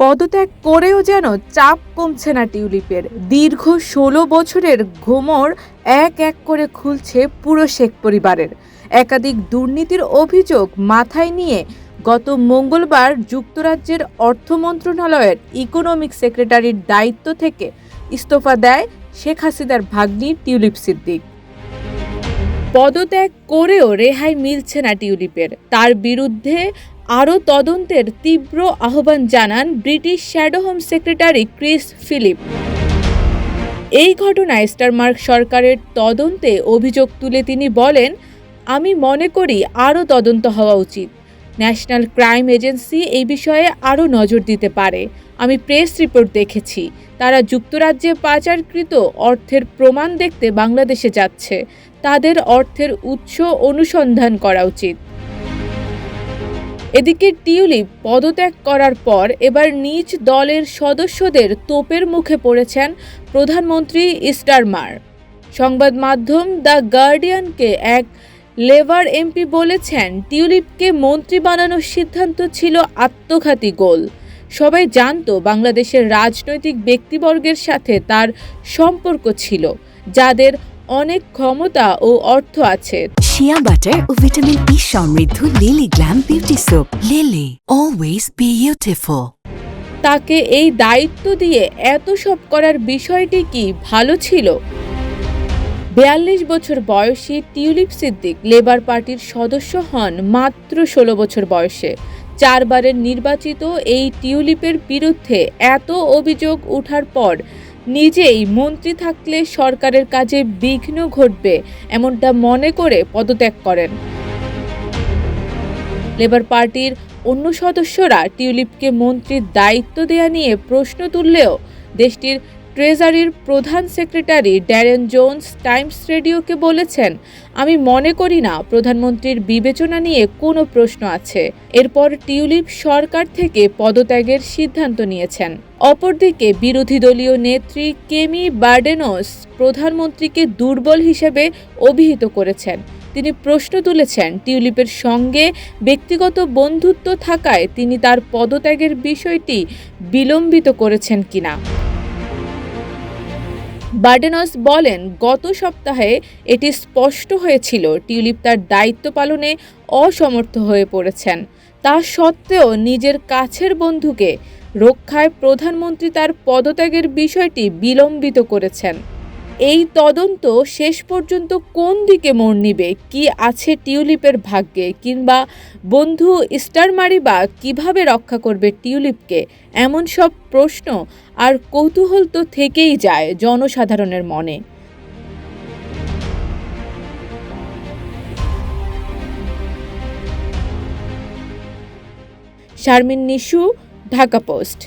পদত্যাগ করেও যেন চাপ কমছে না টিউলিপের। দীর্ঘ 16 বছরের ঘুমর এক এক করে খুলছে পুরো শেখ পরিবারের। একাধিক দুর্নীতির অভিযোগ মাথায় নিয়ে গত মঙ্গলবার যুক্তরাজ্যের অর্থ মন্ত্রণালয়ের ইকোনমিক সেক্রেটারির দায়িত্ব থেকে ইস্তফা দেয় শেখ হাসিনার ভাগ্নি টিউলিপ সিদ্দিক। পদত্যাগ করেও রেহাই মিলছে না টিউলিপের। তার বিরুদ্ধে আরও তদন্তের তীব্র আহ্বান জানান British shadow home secretary Chris Philp. এই ঘটনায় স্টারমার্ক সরকারের তদন্তে অভিযোগ তুলে তিনি বলেন, আমি মনে করি আরও তদন্ত হওয়া উচিত। ন্যাশনাল ক্রাইম এজেন্সি এই বিষয়ে আরও নজর দিতে পারে। আমি প্রেস রিপোর্ট দেখেছি, তারা যুক্তরাজ্যে পাচারকৃত অর্থের প্রমাণ দেখতে বাংলাদেশে যাচ্ছে। তাদের অর্থের উৎস অনুসন্ধান করা উচিত। এদিকে টিউলিপ পদত্যাগ করার পর এবার নিজ দলের সদস্যদের তোপের মুখে পড়েছেন প্রধানমন্ত্রী স্টারমার। সংবাদ মাধ্যম দ্য গার্ডিয়ানকে এক লেবার এমপি বলেছেন, টিউলিপকে মন্ত্রী বানানোর সিদ্ধান্ত ছিল আত্মঘাতী গোল। সবাই জানত বাংলাদেশের রাজনৈতিক ব্যক্তিবর্গের সাথে তার সম্পর্ক ছিল, যাদের অনেক ক্ষমতা ও অর্থ আছে। শিয়া বাটার ও ভিটামিন ই সমৃদ্ধ lily glam beauty soap. Lily, always beautiful. তাকে এই দায়িত্ব দিয়ে এত সব করার বিষয়টি কি ভালো ছিল? 42 বছর বয়সী টিউলিপ সিদ্দিক লেবার পার্টির সদস্য হন মাত্র 16 বছর বয়সে। 4 বারের নির্বাচিত এই টিউলিপের বিরুদ্ধে এত অভিযোগ ওঠার পর নিজেই মন্ত্রী থাকলে সরকারের কাজে বিঘ্ন ঘটবে এমনটা মনে করে পদত্যাগ করেন। লেবার পার্টির অন্য সদস্যরা টিউলিপকে মন্ত্রীর দায়িত্ব দেয়া নিয়ে প্রশ্ন তুললেও দেশটির ট্রেজারির প্রধান সেক্রেটারি ড্যারেন জোন্স টাইমস রেডিওকে বলেছেন, আমি মনে করি না প্রধানমন্ত্রীর বিবেচনা নিয়ে কোনো প্রশ্ন আছে। এরপর টিউলিপ সরকার থেকে পদত্যাগের সিদ্ধান্ত নিয়েছেন। অপরদিকে বিরোধী দলীয় নেত্রী কেমি বার্ডেনস প্রধানমন্ত্রীকে দুর্বল হিসেবে অভিহিত করেছেন। তিনি প্রশ্ন তুলেছেন, টিউলিপের সঙ্গে ব্যক্তিগত বন্ধুত্ব থাকায় তিনি তার পদত্যাগের বিষয়টি বিলম্বিত করেছেন কিনা। বার্ডেনস বলেন, গত সপ্তাহে এটি স্পষ্ট হয়েছিল টিউলিপ তার দায়িত্ব পালনে অসমর্থ হয়ে পড়েছেন। তা সত্ত্বেও নিজের কাছের বন্ধুকে রক্ষায় প্রধানমন্ত্রী তার পদত্যাগের বিষয়টি বিলম্বিত করেছেন। এই তদন্ত শেষ পর্যন্ত কোন দিকে মোড় নিবে, কি আছে টিউলিপের ভাগ্যে, কিংবা বন্ধু স্টারমারই বা কীভাবে রক্ষা করবে টিউলিপকে, এমন সব প্রশ্ন আর কৌতূহল তো থেকেই যায় জনসাধারণের মনে। শারমিন নিশু, ঢাকা পোস্ট।